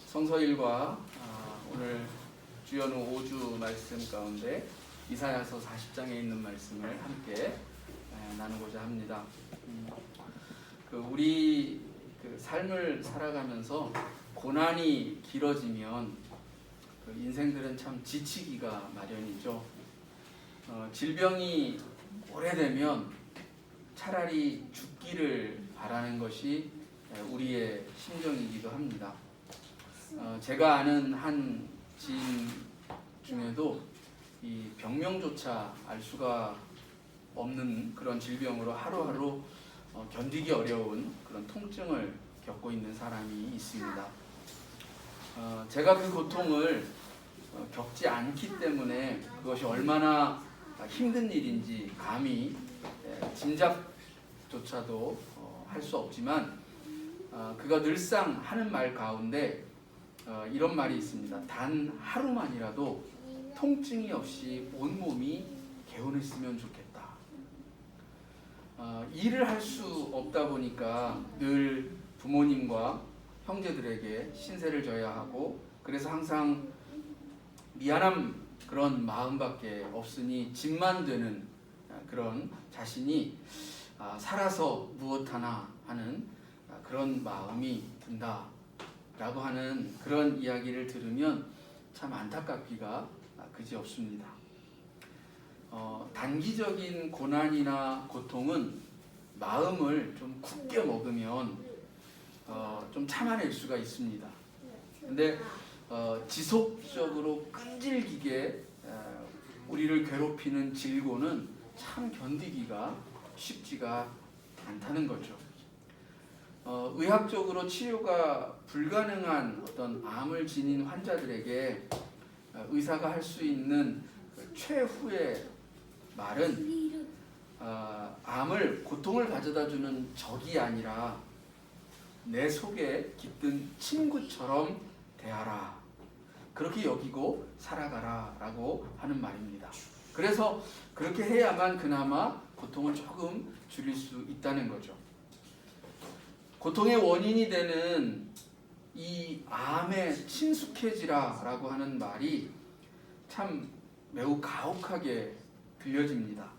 성서일과 오늘 주연우 5주 말씀 가운데 이사야서 40장에 있는 말씀을 함께 나누고자 합니다. 우리 삶을 살아가면서 고난이 길어지면 인생들은 참 지치기가 마련이죠. 질병이 오래되면 차라리 죽기를 바라는 것이 우리의 심정이기도 합니다. 제가 아는 한 지인 중에도 이 병명조차 알 수가 없는 그런 질병으로 하루하루 견디기 어려운 그런 통증을 겪고 있는 사람이 있습니다. 제가 그 고통을 겪지 않기 때문에 그것이 얼마나 힘든 일인지 감히 짐작조차도 할 수 없지만 그가 늘상 하는 말 가운데 이런 말이 있습니다. 단 하루만이라도 통증이 없이 온몸이 개운했으면 좋겠다. 일을 할 수 없다 보니까 늘 부모님과 형제들에게 신세를 져야 하고, 그래서 항상 미안한 그런 마음밖에 없으니 짐만 되는 그런 자신이 살아서 무엇하나 하는 그런 마음이 든다 라고 하는 그런 이야기를 들으면 참 안타깝기가 그지없습니다. 단기적인 고난이나 고통은 마음을 좀 굳게 먹으면 좀 참아낼 수가 있습니다. 근데 지속적으로 끈질기게 우리를 괴롭히는 질고는 참 견디기가 쉽지가 않다는 거죠. 의학적으로 치료가 불가능한 어떤 암을 지닌 환자들에게 의사가 할 수 있는 최후의 말은 암을, 고통을 가져다주는 적이 아니라 내 속에 깃든 친구처럼 대하라, 그렇게 여기고 살아가라 라고 하는 말입니다. 그래서 그렇게 해야만 그나마 고통을 조금 줄일 수 있다는 거죠. 고통의 원인이 되는 이 암에 친숙해지라 라고 하는 말이 참 매우 가혹하게 들려집니다.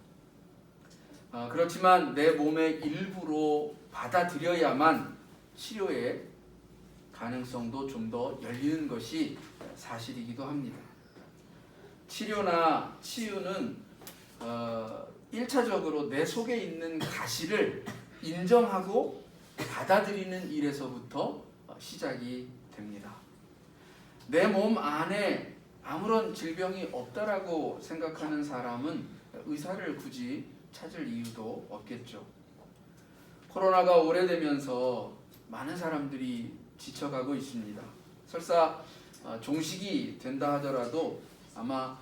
그렇지만 내 몸의 일부로 받아들여야만 치료의 가능성도 좀 더 열리는 것이 사실이기도 합니다. 치료나 치유는 1차적으로 내 속에 있는 가시를 인정하고 받아들이는 일에서부터 시작이 됩니다. 내 몸 안에 아무런 질병이 없다라고 생각하는 사람은 의사를 굳이 찾을 이유도 없겠죠. 코로나가 오래되면서 많은 사람들이 지쳐가고 있습니다. 설사 종식이 된다 하더라도 아마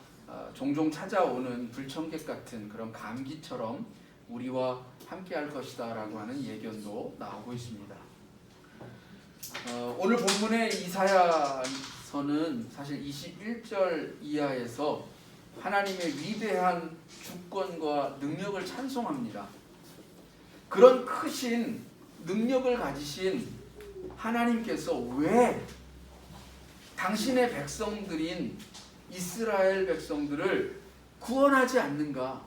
종종 찾아오는 불청객 같은 그런 감기처럼 우리와 함께 할 것이다 라고 하는 예견도 나오고 있습니다. 오늘 본문의 이사야서는 사실 21절 이하에서 하나님의 위대한 주권과 능력을 찬송합니다. 그런 크신 능력을 가지신 하나님께서 왜 당신의 백성들인 이스라엘 백성들을 구원하지 않는가?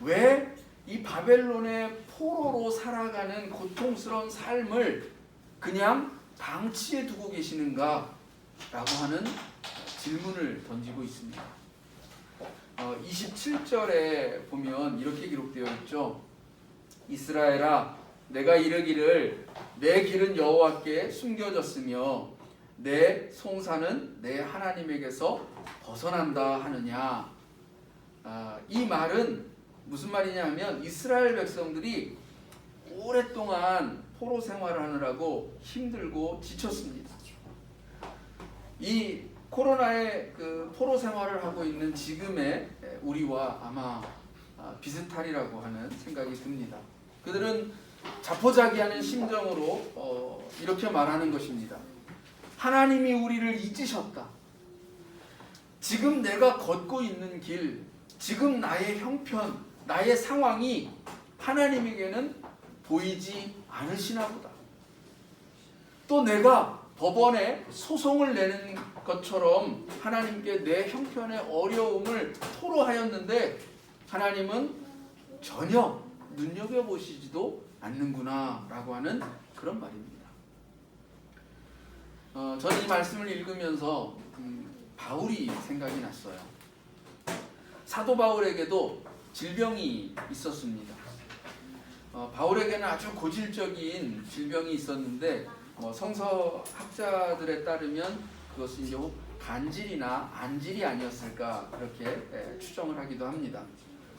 왜 이 바벨론의 포로로 살아가는 고통스러운 삶을 그냥 방치해 두고 계시는가? 라고 하는 질문을 던지고 있습니다. 27절에 보면 이렇게 기록되어 있죠. 이스라엘아, 내가 이르기를 내 길은 여호와께 숨겨졌으며 내 송사는 내 하나님에게서 벗어난다 하느냐. 이 말은 무슨 말이냐 하면 이스라엘 백성들이 오랫동안 포로 생활을 하느라고 힘들고 지쳤습니다. 이 코로나의 그 포로 생활을 하고 있는 지금의 우리와 아마 비슷하리라고 하는 생각이 듭니다. 그들은 자포자기하는 심정으로 이렇게 말하는 것입니다. 하나님이 우리를 잊으셨다. 지금 내가 걷고 있는 길, 지금 나의 형편, 나의 상황이 하나님에게는 보이지 않으시나 보다. 또 내가 법원에 소송을 내는 것처럼 하나님께 내 형편의 어려움을 토로하였는데 하나님은 전혀 눈여겨보시지도 않는구나 라고 하는 그런 말입니다. 저는 이 말씀을 읽으면서 바울이 생각이 났어요. 사도 바울에게도 질병이 있었습니다. 바울에게는 아주 고질적인 질병이 있었는데 성서학자들에 따르면 그것은 이제 간질이나 안질이 아니었을까 그렇게 추정을 하기도 합니다.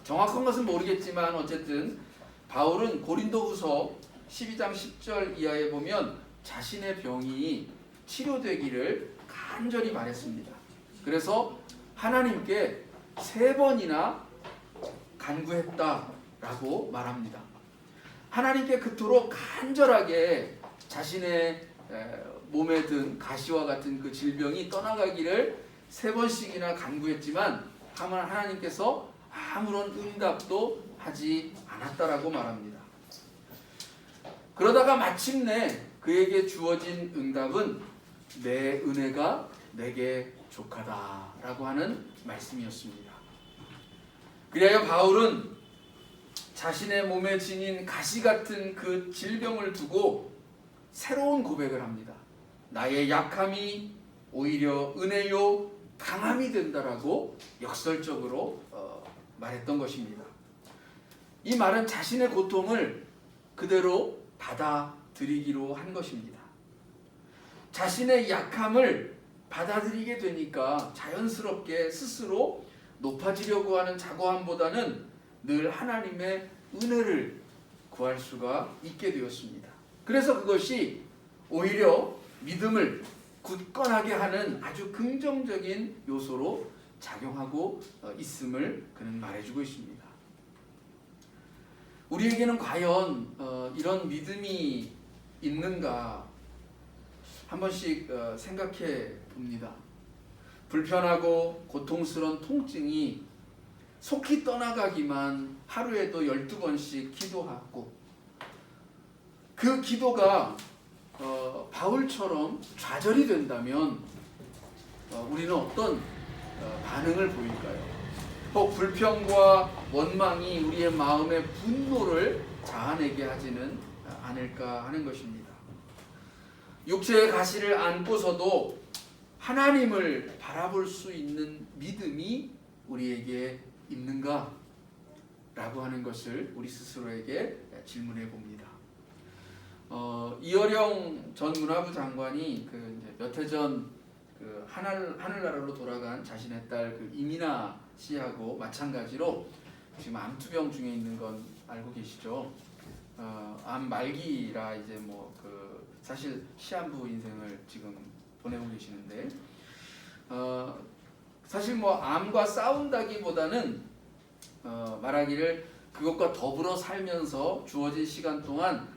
정확한 것은 모르겠지만 어쨌든 바울은 고린도후서 12장 10절 이하에 보면 자신의 병이 치료되기를 간절히 바랬습니다. 그래서 하나님께 3번이나 간구했다라고 말합니다. 하나님께 그토록 간절하게 자신의 몸에 든 가시와 같은 그 질병이 떠나가기를 3번씩이나 간구했지만 하나님께서 아무런 응답도 하지 않았다라고 말합니다. 그러다가 마침내 그에게 주어진 응답은 내 은혜가 내게 족하다라고 하는 말씀이었습니다. 그리하여 바울은 자신의 몸에 지닌 가시 같은 그 질병을 두고 새로운 고백을 합니다. 나의 약함이 오히려 은혜요 강함이 된다라고 역설적으로 말했던 것입니다. 이 말은 자신의 고통을 그대로 받아들이기로 한 것입니다. 자신의 약함을 받아들이게 되니까 자연스럽게 스스로 높아지려고 하는 자고함보다는 늘 하나님의 은혜를 구할 수가 있게 되었습니다. 그래서 그것이 오히려 믿음을 굳건하게 하는 아주 긍정적인 요소로 작용하고 있음을 그는 말해주고 있습니다. 우리에게는 과연 이런 믿음이 있는가 한 번씩 생각해 봅니다. 불편하고 고통스러운 통증이 속히 떠나가기만 하루에도 12번씩 기도하고 그 기도가 바울처럼 좌절이 된다면 우리는 어떤 반응을 보일까요? 혹 불평과 원망이 우리의 마음의 분노를 자아내게 하지는 않을까 하는 것입니다. 육체의 가시를 안고서도 하나님을 바라볼 수 있는 믿음이 우리에게 있는가? 라고 하는 것을 우리 스스로에게 질문해 봅니다. 이어령 전 문화부 장관이 몇 해 전 하늘나라로 돌아간 자신의 딸 이민아 씨하고 마찬가지로 지금 암투병 중에 있는 건 알고 계시죠? 암 말기라 이제 사실 시한부 인생을 지금 보내고 계시는데 사실 암과 싸운다기보다는 말하기를 그것과 더불어 살면서 주어진 시간 동안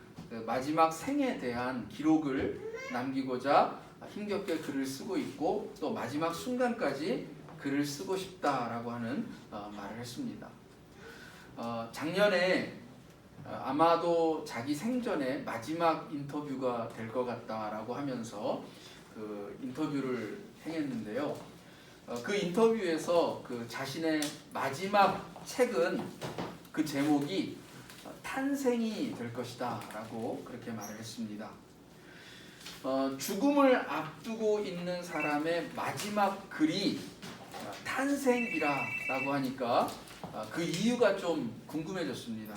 마지막 생에 대한 기록을 남기고자 힘겹게 글을 쓰고 있고 또 마지막 순간까지 글을 쓰고 싶다라고 하는 말을 했습니다. 작년에 아마도 자기 생전에 마지막 인터뷰가 될 것 같다라고 하면서 그 인터뷰를 행했는데요. 그 인터뷰에서 자신의 마지막 책은 그 제목이 탄생이 될 것이다 라고 그렇게 말을 했습니다. 죽음을 앞두고 있는 사람의 마지막 글이 탄생이라 라고 하니까 그 이유가 좀 궁금해졌습니다.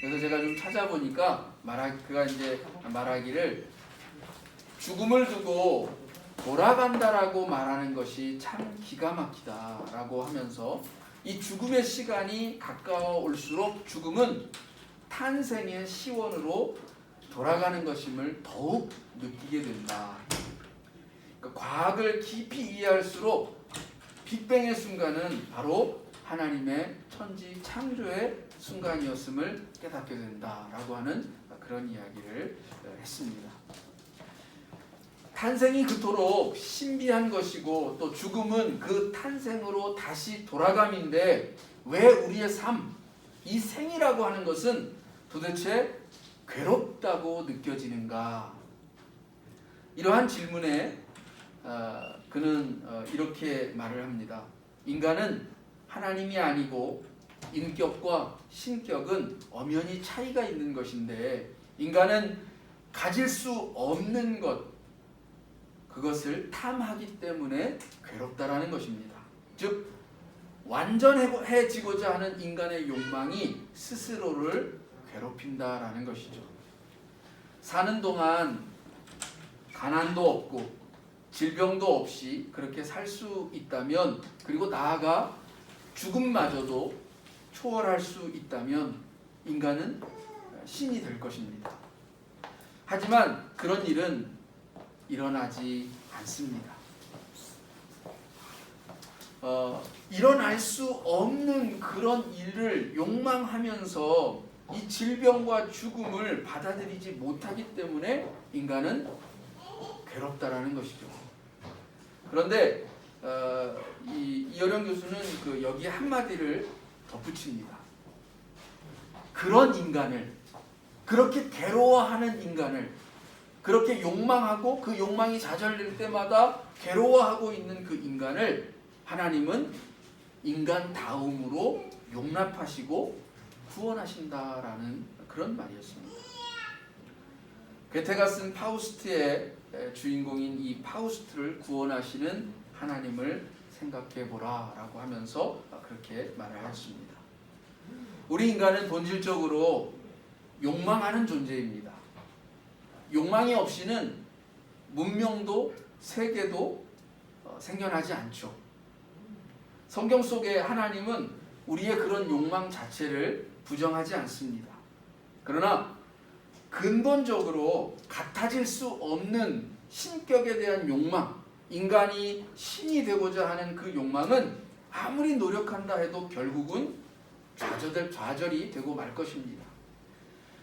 그래서 제가 좀 찾아보니까 그가 이제 말하기를 죽음을 두고 돌아간다라고 말하는 것이 참 기가 막히다라고 하면서 이 죽음의 시간이 가까워 올수록 죽음은 탄생의 시원으로 돌아가는 것임을 더욱 느끼게 된다. 그러니까 과학을 깊이 이해할수록 빅뱅의 순간은 바로 하나님의 천지 창조의 순간이었음을 깨닫게 된다라고 하는 그런 이야기를 했습니다. 탄생이 그토록 신비한 것이고 또 죽음은 그 탄생으로 다시 돌아감인데 왜 우리의 삶, 이 생이라고 하는 것은 도대체 괴롭다고 느껴지는가? 이러한 질문에 그는 이렇게 말을 합니다. 인간은 하나님이 아니고 인격과 신격은 엄연히 차이가 있는 것인데 인간은 가질 수 없는 것, 그것을 탐하기 때문에 괴롭다라는 것입니다. 즉 완전해지고자 하는 인간의 욕망이 스스로를 괴롭힌다라는 것이죠. 사는 동안 가난도 없고 질병도 없이 그렇게 살 수 있다면, 그리고 나아가 죽음마저도 초월할 수 있다면 인간은 신이 될 것입니다. 하지만 그런 일은 일어나지 않습니다. 일어날 수 없는 그런 일을 욕망하면서 이 질병과 죽음을 받아들이지 못하기 때문에 인간은 괴롭다라는 것이죠. 그런데 이어령 교수는 여기 한마디를 덧붙입니다. 그런 인간을, 그렇게 괴로워하는 인간을, 그렇게 욕망하고 그 욕망이 좌절될 때마다 괴로워하고 있는 그 인간을 하나님은 인간다움으로 용납하시고 구원하신다라는 그런 말이었습니다. 괴테가 쓴 파우스트의 주인공인 이 파우스트를 구원하시는 하나님을 생각해보라 라고 하면서 그렇게 말을 하였습니다. 우리 인간은 본질적으로 욕망하는 존재입니다. 욕망이 없이는 문명도 세계도 생겨나지 않죠. 성경 속에 하나님은 우리의 그런 욕망 자체를 부정하지 않습니다. 그러나 근본적으로 같아질 수 없는 신격에 대한 욕망, 인간이 신이 되고자 하는 그 욕망은 아무리 노력한다 해도 결국은 좌절이 되고 말 것입니다.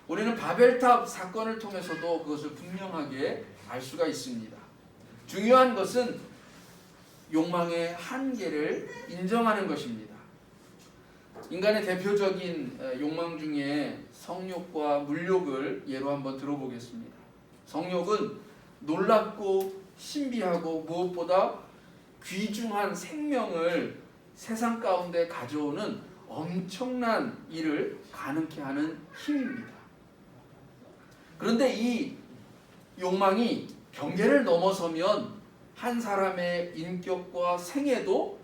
우리는 바벨탑 사건을 통해서도 그것을 분명하게 알 수가 있습니다. 중요한 것은 욕망의 한계를 인정하는 것입니다. 인간의 대표적인 욕망 중에 성욕과 물욕을 예로 한번 들어보겠습니다. 성욕은 놀랍고 신비하고 무엇보다 귀중한 생명을 세상 가운데 가져오는 엄청난 일을 가능케 하는 힘입니다. 그런데 이 욕망이 경계를 넘어서면 한 사람의 인격과 생애도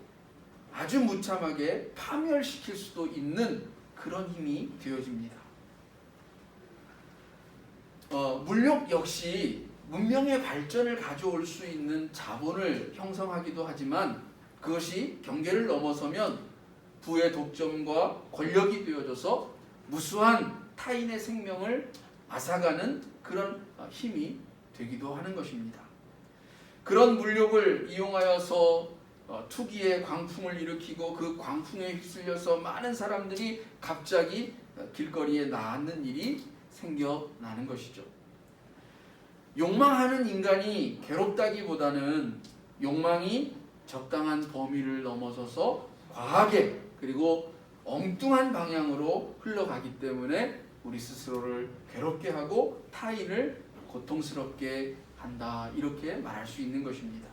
아주 무참하게 파멸시킬 수도 있는 그런 힘이 되어집니다. 물욕 역시 문명의 발전을 가져올 수 있는 자본을 형성하기도 하지만 그것이 경계를 넘어서면 부의 독점과 권력이 되어져서 무수한 타인의 생명을 앗아가는 그런 힘이 되기도 하는 것입니다. 그런 물욕을 이용하여서 투기의 광풍을 일으키고 그 광풍에 휩쓸려서 많은 사람들이 갑자기 길거리에 나앉는 일이 생겨나는 것이죠. 욕망하는 인간이 괴롭다기보다는 욕망이 적당한 범위를 넘어서서 과하게 그리고 엉뚱한 방향으로 흘러가기 때문에 우리 스스로를 괴롭게 하고 타인을 고통스럽게 한다, 이렇게 말할 수 있는 것입니다.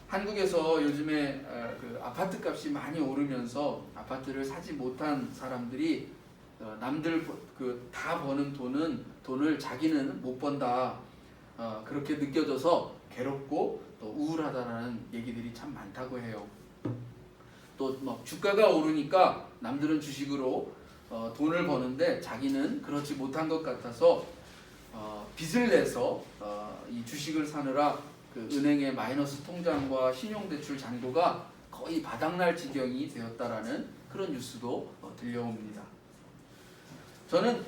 한국에서 요즘에 그 아파트 값이 많이 오르면서 아파트를 사지 못한 사람들이 남들 다 버는 돈을 자기는 못 번다, 그렇게 느껴져서 괴롭고 또 우울하다라는 얘기들이 참 많다고 해요. 또 막 주가가 오르니까 남들은 주식으로 돈을 버는데 자기는 그렇지 못한 것 같아서 빚을 내서 이 주식을 사느라 그 은행의 마이너스 통장과 신용대출 잔고가 거의 바닥날 지경이 되었다라는 그런 뉴스도 들려옵니다. 저는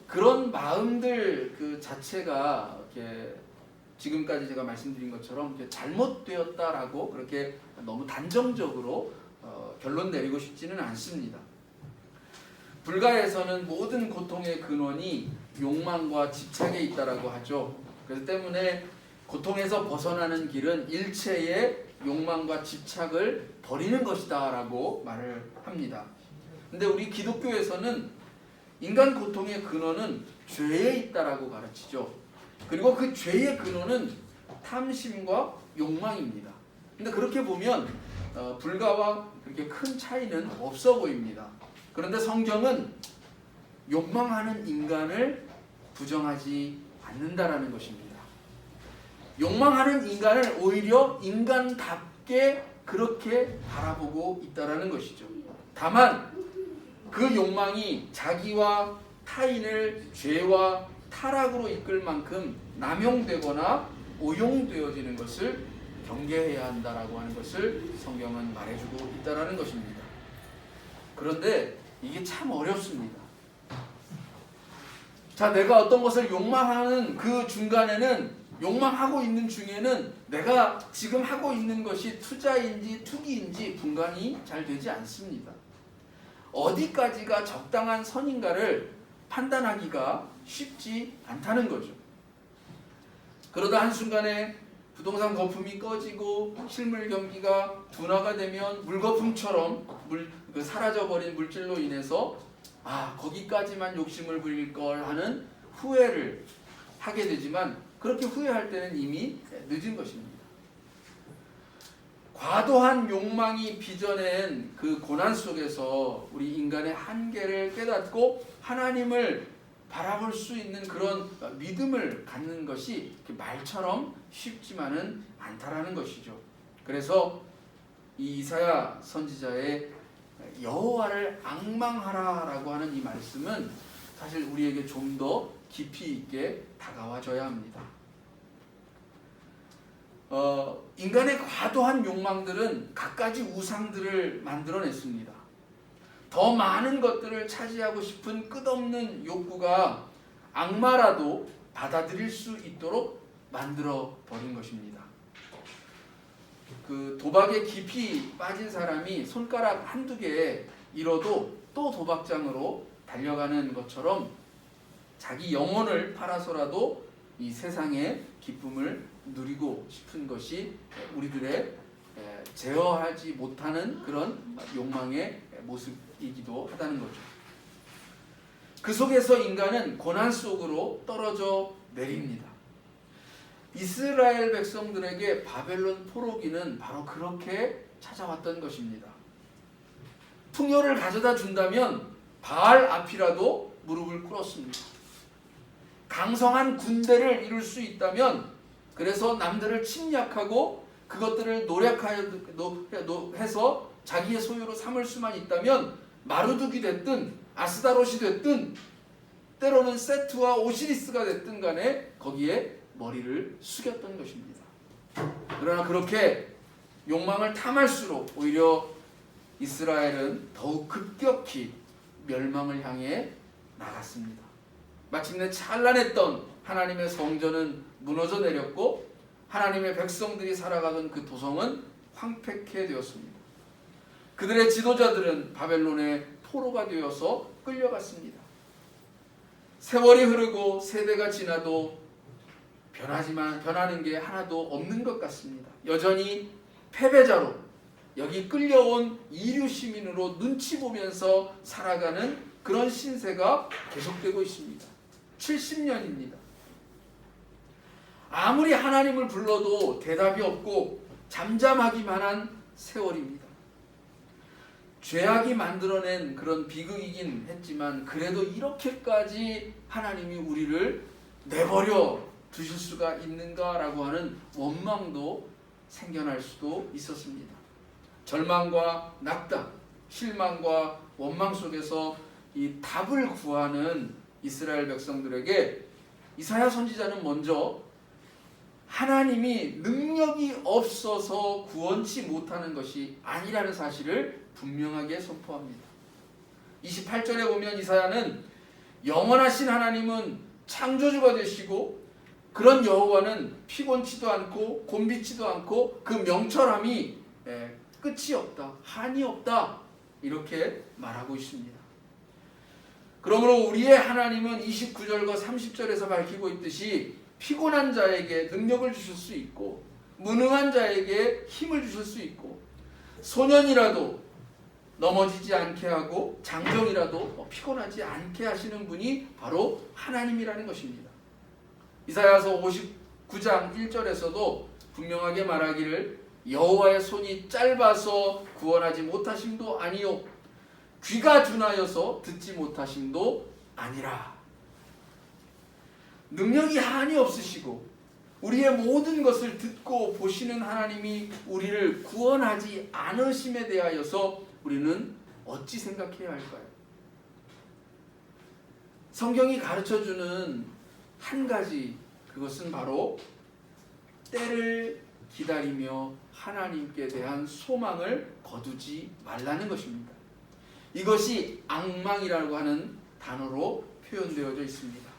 그런 마음들 그 자체가 이렇게 지금까지 제가 말씀드린 것처럼 잘못되었다라고 그렇게 너무 단정적으로 결론 내리고 싶지는 않습니다. 불가에서는 모든 고통의 근원이 욕망과 집착에 있다라고 하죠. 그래서 때문에 고통에서 벗어나는 길은 일체의 욕망과 집착을 버리는 것이다 라고 말을 합니다. 근데 우리 기독교에서는 인간 고통의 근원은 죄에 있다라고 가르치죠. 그리고 그 죄의 근원은 탐심과 욕망입니다. 근데 그렇게 보면 불가와 그렇게 큰 차이는 없어 보입니다. 그런데 성경은 욕망하는 인간을 부정하지 않는다라는 것입니다. 욕망하는 인간을 오히려 인간답게 그렇게 바라보고 있다라는 것이죠. 다만 그 욕망이 자기와 타인을 죄와 타락으로 이끌 만큼 남용되거나 오용되어지는 것을 경계해야 한다라고 하는 것을 성경은 말해주고 있다라는 것입니다. 그런데 이게 참 어렵습니다. 자, 내가 어떤 것을 욕망하는 그 중간에는, 욕망하고 있는 중에는 내가 지금 하고 있는 것이 투자인지 투기인지 분간이 잘 되지 않습니다. 어디까지가 적당한 선인가를 판단하기가 쉽지 않다는 거죠. 그러다 한순간에 부동산 거품이 꺼지고 실물 경기가 둔화가 되면 물거품처럼 사라져버린 물질로 인해서 거기까지만 욕심을 부릴 걸 하는 후회를 하게 되지만, 그렇게 후회할 때는 이미 늦은 것입니다. 과도한 욕망이 빚어낸 그 고난 속에서 우리 인간의 한계를 깨닫고 하나님을 바라볼 수 있는 그런 믿음을 갖는 것이 말처럼 쉽지만은 않다라는 것이죠. 그래서 이 이사야 선지자의 여호와를 앙망하라라고 하는 이 말씀은 사실 우리에게 좀 더 깊이 있게 다가와줘야 합니다. 인간의 과도한 욕망들은 갖가지 우상들을 만들어냈습니다. 더 많은 것들을 차지하고 싶은 끝없는 욕구가 악마라도 받아들일 수 있도록 만들어 버린 것입니다. 그 도박에 깊이 빠진 사람이 손가락 한두 개 잃어도 또 도박장으로 달려가는 것처럼 자기 영혼을 팔아서라도 이 세상의 기쁨을 누리고 싶은 것이 우리들의 제어하지 못하는 그런 욕망의 모습이기도 하다는 거죠. 그 속에서 인간은 고난 속으로 떨어져 내립니다. 이스라엘 백성들에게 바벨론 포로기는 바로 그렇게 찾아왔던 것입니다. 풍요를 가져다 준다면 바알 앞이라도 무릎을 꿇었습니다. 강성한 군대를 이룰 수 있다면, 그래서 남들을 침략하고 그것들을 노력해서 자기의 소유로 삼을 수만 있다면 마루둑이 됐든 아스다롯이 됐든 때로는 세트와 오시리스가 됐든 간에 거기에 머리를 숙였던 것입니다. 그러나 그렇게 욕망을 탐할수록 오히려 이스라엘은 더욱 급격히 멸망을 향해 나갔습니다. 마침내 찬란했던 하나님의 성전은 무너져 내렸고 하나님의 백성들이 살아가던 그 도성은 황폐케 되었습니다. 그들의 지도자들은 바벨론의 포로가 되어서 끌려갔습니다. 세월이 흐르고 세대가 지나도 변하는 게 하나도 없는 것 같습니다. 여전히 패배자로, 여기 끌려온 이류 시민으로 눈치 보면서 살아가는 그런 신세가 계속되고 있습니다. 70년입니다. 아무리 하나님을 불러도 대답이 없고 잠잠하기만 한 세월입니다. 죄악이 만들어낸 그런 비극이긴 했지만 그래도 이렇게까지 하나님이 우리를 내버려 두실 수가 있는가라고 하는 원망도 생겨날 수도 있었습니다. 절망과 낙담, 실망과 원망 속에서 이 답을 구하는 이스라엘 백성들에게 이사야 선지자는 먼저 하나님이 능력이 없어서 구원치 못하는 것이 아니라는 사실을 분명하게 선포합니다. 28절에 보면 이사야는 영원하신 하나님은 창조주가 되시고 그런 여호와는 피곤치도 않고 곤비치도 않고 그 명철함이 끝이 없다, 한이 없다, 이렇게 말하고 있습니다. 그러므로 우리의 하나님은 29절과 30절에서 밝히고 있듯이 피곤한 자에게 능력을 주실 수 있고 무능한 자에게 힘을 주실 수 있고 소년이라도 넘어지지 않게 하고 장정이라도 피곤하지 않게 하시는 분이 바로 하나님이라는 것입니다. 이사야서 59장 1절에서도 분명하게 말하기를 여호와의 손이 짧아서 구원하지 못하심도 아니요 귀가 둔하여서 듣지 못하심도 아니라. 능력이 한이 없으시고 우리의 모든 것을 듣고 보시는 하나님이 우리를 구원하지 않으심에 대하여서 우리는 어찌 생각해야 할까요? 성경이 가르쳐주는 한 가지, 그것은 바로 때를 기다리며 하나님께 대한 소망을 거두지 말라는 것입니다. 이것이 앙망이라고 하는 단어로 표현되어져 있습니다.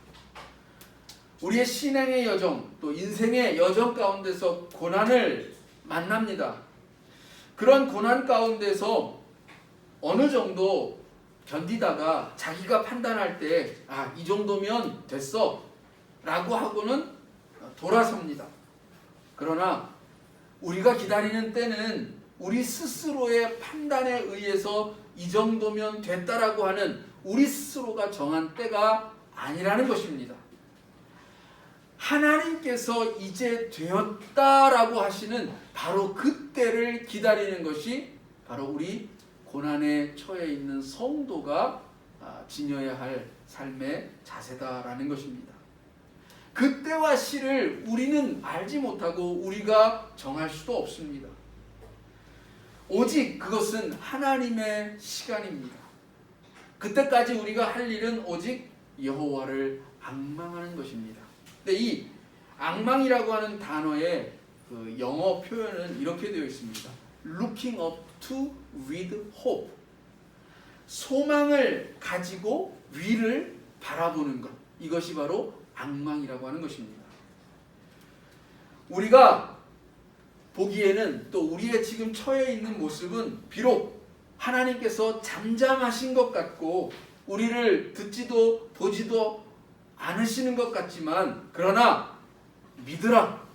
우리의 신앙의 여정, 또 인생의 여정 가운데서 고난을 만납니다. 그런 고난 가운데서 어느 정도 견디다가 자기가 판단할 때 이 정도면 됐어 라고 하고는 돌아섭니다. 그러나 우리가 기다리는 때는 우리 스스로의 판단에 의해서 이 정도면 됐다라고 하는 우리 스스로가 정한 때가 아니라는 것입니다. 하나님께서 이제 되었다라고 하시는 바로 그때를 기다리는 것이 바로 우리 고난에 처해 있는 성도가 지녀야 할 삶의 자세다라는 것입니다. 그때와 시를 우리는 알지 못하고 우리가 정할 수도 없습니다. 오직 그것은 하나님의 시간입니다. 그때까지 우리가 할 일은 오직 여호와를 앙망하는 것입니다. 근데 이 앙망이라고 하는 단어의 그 영어 표현은 이렇게 되어 있습니다. Looking up to with hope. 소망을 가지고 위를 바라보는 것. 이것이 바로 앙망이라고 하는 것입니다. 우리가 보기에는 또 우리의 지금 처해 있는 모습은 비록 하나님께서 잠잠하신 것 같고 우리를 듣지도 보지도 않으시는 것 같지만, 그러나 믿으라.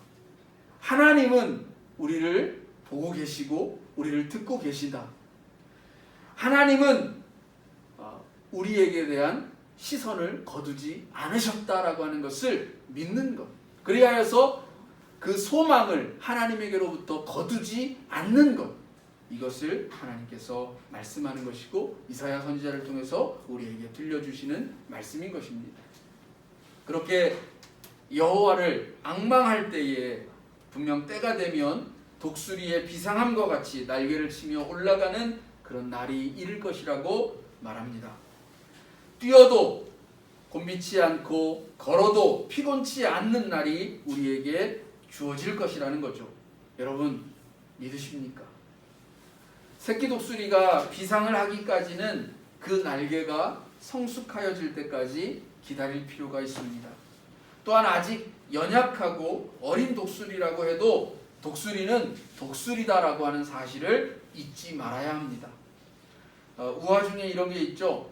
하나님은 우리를 보고 계시고 우리를 듣고 계시다. 하나님은 우리에게 대한 시선을 거두지 않으셨다라고 하는 것을 믿는 것. 그리하여서 그 소망을 하나님에게로부터 거두지 않는 것. 이것을 하나님께서 말씀하는 것이고 이사야 선지자를 통해서 우리에게 들려주시는 말씀인 것입니다. 그렇게 여호와를 앙망할 때에 분명 때가 되면 독수리의 비상함과 같이 날개를 치며 올라가는 그런 날이 이를 것이라고 말합니다. 뛰어도 곤비치 않고 걸어도 피곤치 않는 날이 우리에게 주어질 것이라는 거죠. 여러분 믿으십니까? 새끼 독수리가 비상을 하기까지는 그 날개가 성숙하여질 때까지 기다릴 필요가 있습니다. 또한 아직 연약하고 어린 독수리라고 해도 독수리는 독수리다라고 하는 사실을 잊지 말아야 합니다. 우화 중에 이런 게 있죠.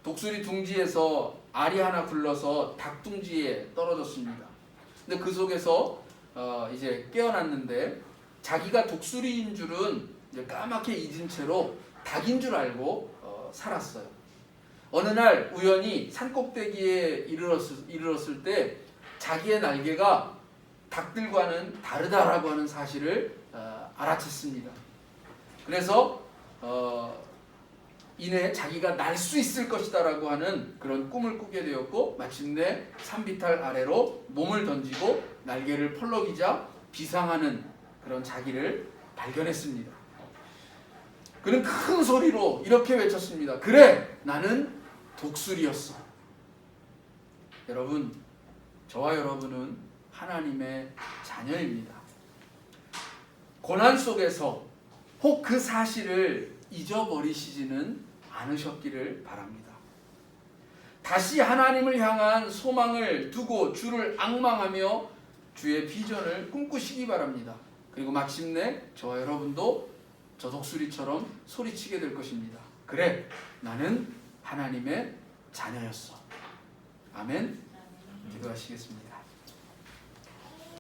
독수리 둥지에서 알이 하나 굴러서 닭 둥지에 떨어졌습니다. 근데 그 속에서 이제 깨어났는데 자기가 독수리인 줄은 이제 까맣게 잊은 채로 닭인 줄 알고 살았어요. 어느 날 우연히 산꼭대기에 이르렀을 때 자기의 날개가 닭들과는 다르다라고 하는 사실을 알아챘습니다. 그래서 이내 자기가 날 수 있을 것이다라고 하는 그런 꿈을 꾸게 되었고, 마침내 산비탈 아래로 몸을 던지고 날개를 펄럭이자 비상하는 그런 자기를 발견했습니다. 그는 큰 소리로 이렇게 외쳤습니다. 그래, 나는 독수리였어. 여러분, 저와 여러분은 하나님의 자녀입니다. 고난 속에서 혹 그 사실을 잊어버리시지는 않으셨기를 바랍니다. 다시 하나님을 향한 소망을 두고 주를 앙망하며 주의 비전을 꿈꾸시기 바랍니다. 그리고 마침내 저와 여러분도 저 독수리처럼 소리치게 될 것입니다. 그래, 나는 하나님의 자녀였어. 아멘. 기도하시겠습니다.